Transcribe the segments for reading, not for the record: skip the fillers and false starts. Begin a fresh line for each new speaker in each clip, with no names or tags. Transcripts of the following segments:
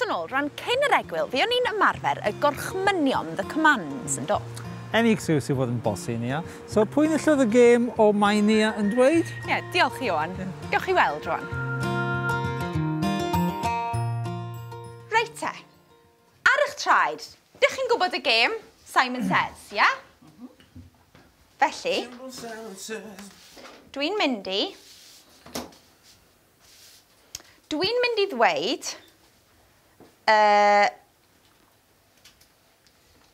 yn ôl, rhan cyn yr egwyl, fi o'n i'n ymarfer y gorchmynion, the commands, yn do?
Any excuse i fod yn bosi, Nia. So, pwy nillodd y gêm o Mae Nia yn Dweud?
Ie, diolch i Owen. Gewch chi weld, rwan. Reit te, ar eich traed, dych chi'n gwybod y gêm Simon Says, ie? Felly, dwi'n mynd i ddweud...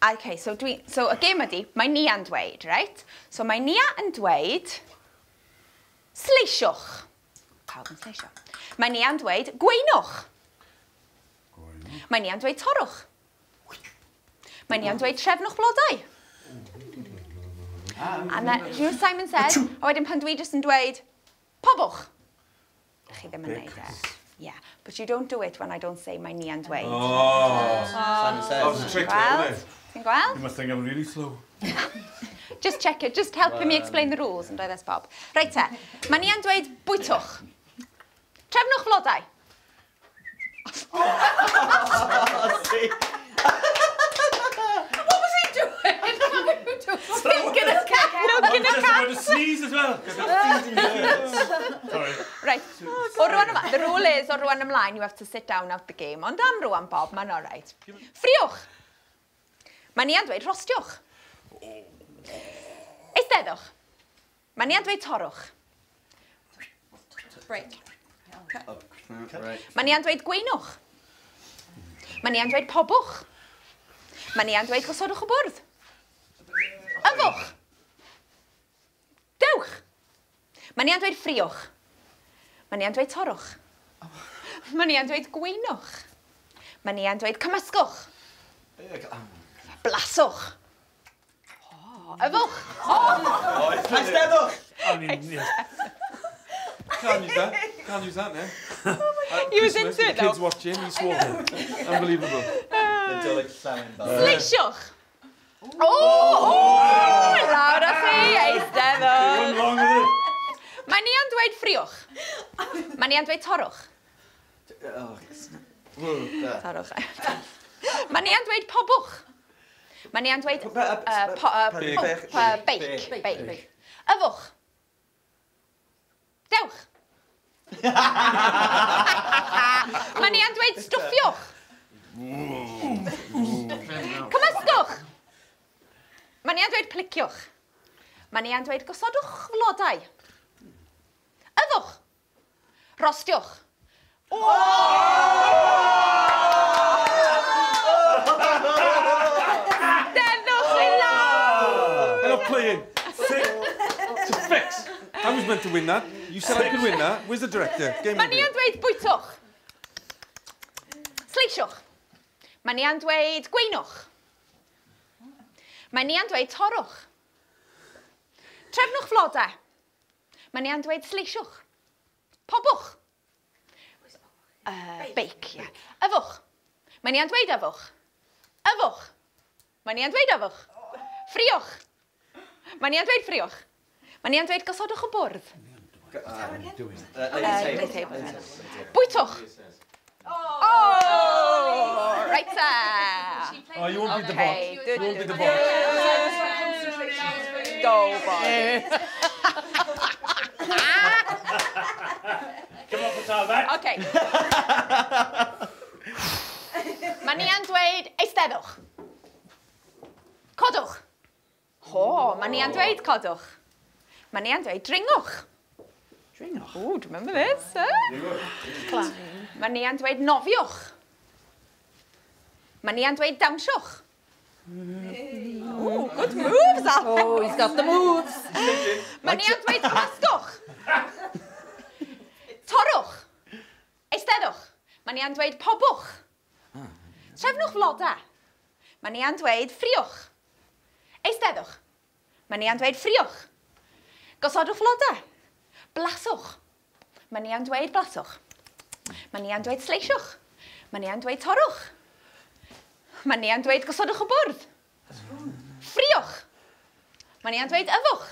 Okay, so y gêm ydi, Mae Nia yn dweud, right? So Mae Nia yn dweud, sleisiwch. Pawb yn sleisio. Mae Nia yn dweud, gweinwch. Mae Nia yn dweud, torwch. Mae Nia yn dweud, trefnwch blodau. A rhyw Simon Says, a wedyn pan dwi jyst yn dweud, pobwch. Chi ddim yn neud e. Yeah, but you don't do it when I don't say Mae Nia yn dweud.
Oh, Simon Says. That was a trick, wasn't it?
Ti'n gweld?
You must think I'm really slow.
Just check it, just helping me explain the rules and doedd Bob. Reit te, Mae Nia yn dweud bwytwch. Trefnwch flodau. What was he doing? Thinking of cat. Looking at cat.
I just to sneeze as well. Sorry.
Right. The rule is, o rwan ymlaen, you have to sit down out the game. Ond am rwan, Bob, mae'n all right. Ffriwch. Mae Nia yn dweud rostiwch. Eisteddwch. Mae Nia yn dweud torwch. Break. Mae Nia yn dweud gweinwch. Mae Nia yn dweud pobwch. Mae Nia yn dweud gosodwch y bwrdd. Yfwch. Dewch. Mae Nia yn dweud ffriwch. Mae Nia yn dweud torwch. Mae Nia yn dweud gweinwch. Mae Nia yn dweud cymysgwch. Blaswch. Yfwch.
Eisteddwch. Can't use that. Can't use that now.
You was into it, though.
Kids watching, you swore. Unbelievable.
Sleisiwch. Oh! Lawr o chi, eisteddwch.
What's wrong with it?
Mae Nia yn dweud ffriwch. Mae Nia yn dweud torwch. Torwch. Mae Nia yn dweud pobwch. Mae Nia yn dweud... Beic. Yfwch. Dewch. Mae Nia yn dweud stwffiwch. Cymysgwch. Mae Nia yn dweud pliciwch. Mae Nia yn dweud gosodwch flodau. Yfwch. Rostiwch.
Playing. It's a fix. I was meant to win that. You said I could win that. Where's the director?
Mae Nia yn dweud bwytwch. Sleisiwch. Mae Nia yn dweud gweinwch. Mae Nia yn dweud torwch. Trefnwch flodau. Mae Nia yn dweud sleisiwch. Pobwch. Beic, ie. Yfwch. Mae Nia yn dweud yfwch. Yfwch. Mae Nia yn dweud yfwch. Ffriwch. Mae Nia yn dweud ffriwch. Mae Nia yn dweud gosodwch y bwrdd. Bwytwch. Oh! Right there.
Oh, you won't be the boss. You won't be the boss.
Go, boy.
Come on, put back.
Okay. Mae Nia yn dweud eisteddwch. Codwch. O, mae Nia yn dweud codwch. Mae Nia yn dweud dringwch.
Dringwch?
Ooh, do you remember this? Mae Nia yn dweud nofiwch. Mae Nia yn dweud dawnsiwch. Ooh, good moves, Al.
Oh, he's got the moves.
Mae Nia yn dweud cymysgwch. Torwch. Eisteddwch. Mae Nia yn dweud pobwch. Trefnwch floda. Mae Nia yn dweud ffriwch. Eisteddwch. Mae Nia yn dweud ffriwch. Gosodwch floda. Blaswch. Mae Nia yn dweud blaswch. Mae Nia yn dweud sleisiwch. Mae Nia yn dweud torwch. Mae Nia yn dweud gosodwch y bwrdd. Ffriwch. Mae Nia yn dweud yfwch.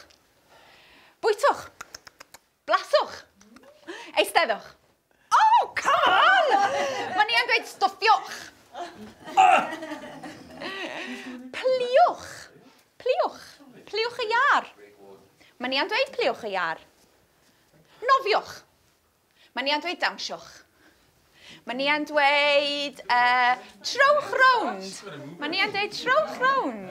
Bwytwch. Blaswch. Eisteddwch. Oh, come on! Mae Nia yn dweud stwffiwch. Pliwch. Pliwch. Pliwch y iar. Mae Nia'n dweud pliwch y iar. Nofiwch. Mae Nia'n dweud dawnswch. Mae Nia'n dweud trowch rownd. Mae Nia'n dweud trowch rownd.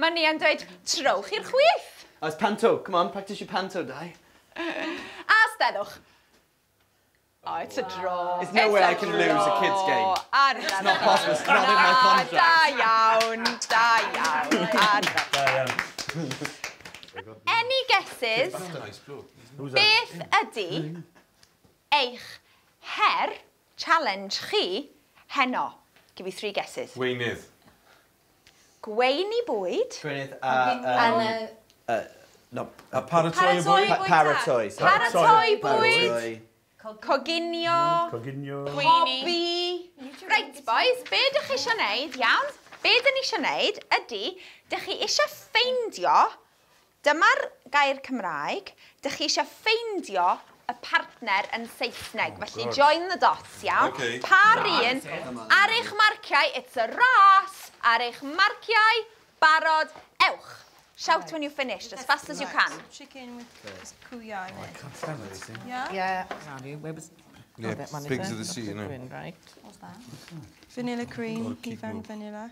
Mae Nia'n dweud trowch i'r chwith.
Oh, it's panto. Come on, practice your panto, Di.
A steddwch. Oh, it's a draw.
There's no way I can lose a kid's game.
It's
not possible. It's not in my contract.
Da iawn, da iawn. Any guesses? Beth ydy eich her challenge chi heno? Give me 3 guesses.
Gweinydd.
Gweini bwyd.
Gwyneth, no.
Paratoi y bwyd.
Paratoi.
Paratoi bwyd. Coginio. Hobi. Right, boys, be ydych chi eisiau wneud, iawn? Be ydych ni eisiau wneud ydy, ydych chi eisiau ffeindio, dyma'r gair Cymraeg, ydych chi eisiau ffeindio y partner yn Saesneg. Felly, join the dots, iawn?
Okay.
Par un, ar eich marciau, it's a ras, ar eich marciau, barod, ewch. Shout when you finished, as fast as you can.
Chicken with kuya in it.
Yeah. Where was...
Yeah, pigs of the sea, you know.
Right.
What's that? Vanilla cream, even vanilla.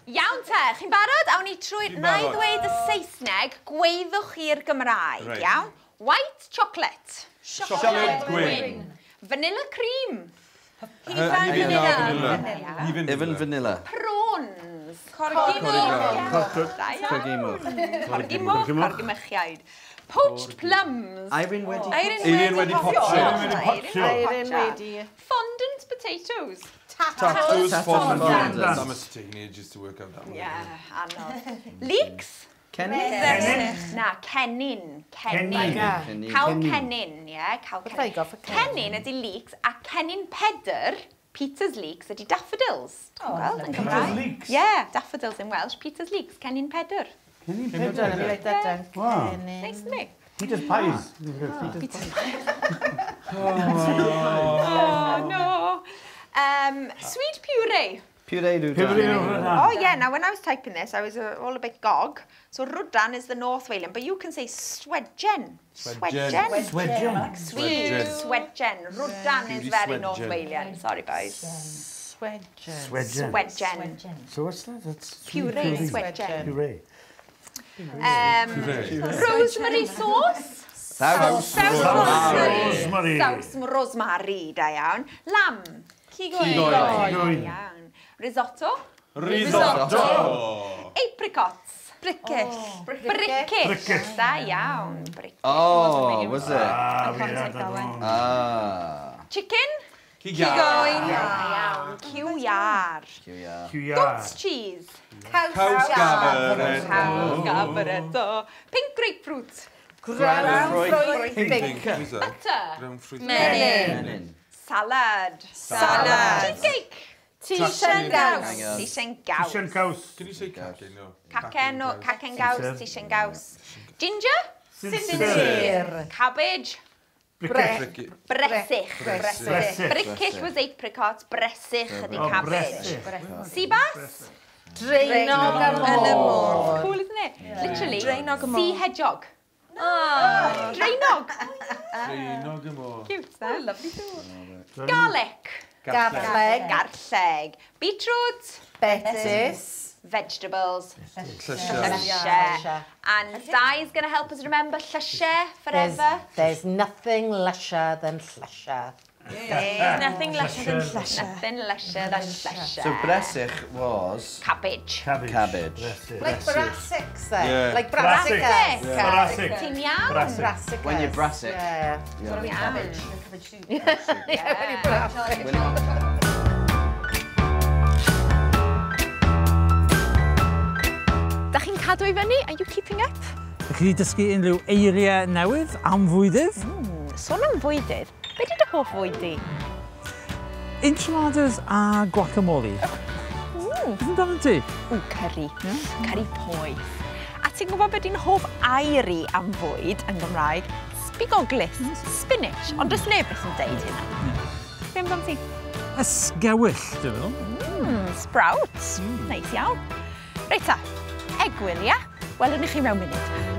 Iawn te, chi'n barod? Awn ni trwy, na i ddweud y Saesneg, gweithwch i'r Gymraeg, iawn? White chocolate.
Chocolate gwyn.
Vanilla cream.
Even vanilla.
Prawns. Corgimwchiaid. Poached plums.
Irene wedi.
Eirin wedi potio.
Fondant potatoes.
Tattoos, fondant.
Fondant.
That must take ages to work out that one.
Yeah, anodd. Leeks.
Kenny?
Na, cennin. Cennin. Cael cennin, ie. Cael cennin. Cennin ydy leeks, a cennin pedr, Peter's leeks, ydy daffodils. Wel, yn Gymraeg. Yeah, daffodils in Welsh, Peter's leeks, cennin pedr.
Cennin pedr, let me write that down.
Wow.
Nice, isn't it?
Peter's pies.
Oh, no. Sweet puree.
Puree rwdan.
Oh, yeah, now when I was typing this, I was all a bit gog. So rwdan is the North Walian, but you can say swedgen. Swedgen.
Swedgen.
Sweet swedgen. Rwdan is very North Walian. Sorry, boys.
Swedgen.
Swedgen.
So what's that? That's
Puree, swedgen.
Puree.
Rosemary sauce.
Saws
rosemary.
Saws rosemary, da iawn. Lamb.
Cigoen.
Iawn. Risotto.
Risotto.
Apricots. Brickish. Brickish. Da iawn.
Oh, was it?
Chicken.
Cigoen.
Iawn. Cywiar. Goat's cheese.
Caws gafaret.
Caws gafaret. Pink grapefruit.
Ground
Pink. Who's that?
Butter.
Ground fruit.
Melon.
Salad. Cheesecake.
T-shirt gaws.
T-shirt gaws.
T-shirt gaws.
Can you say cacen? No.
Cacen gaws. T-shirt gaws. Ginger.
Sincere.
Cabbage.
Bresych.
Bresych. Brickish was apricots. Bresych ydi cabbage. Sea bass.
Drainog am môr.
Cool, isn't it? Literally.
Drainog am
Sea hedgehog. Drainog.
Drainog y môr.
Cute, that. Lovely too. Garlic. Garlleg. Beetroot.
Betys.
Vegetables.
Llysiau.
Llysiau. And Di's going to help us remember llysiau forever.
There's nothing lusher than llysiau.
There's nothing lusher than llysiau. Nothing lusher than llysiau.
So bresych was?
Cabbage.
Cabbage.
Like brassicks then?
Yeah.
Like
Brassic.
brassic.
Ti'n iawn?
Brassic.
When you're brassic.
Yeah.
Iawn.
Yeah, when you're brassic.
Da chi'n cadw i fyny? Are you keeping up?
Ydych chi wedi dysgu unrhyw eiriau newydd am fwydydd?
Sôn am fwydydd, be di dy hoff fwyd di?
Enchiladas a guacamole. Beth amdano ti?
Curry. Curry poeth. A ti'n gwybod beth di'n hoff airi am fwyd yn Gymraeg? Sbigoglis, spinach, ond does neb beth yn deud hynna. Be amdano ti?
ysgewyll, dwi'n meddwl.
Sprouts. Neis iawn. Reit ta, egwyl, ia? Welwn i chi mewn munud.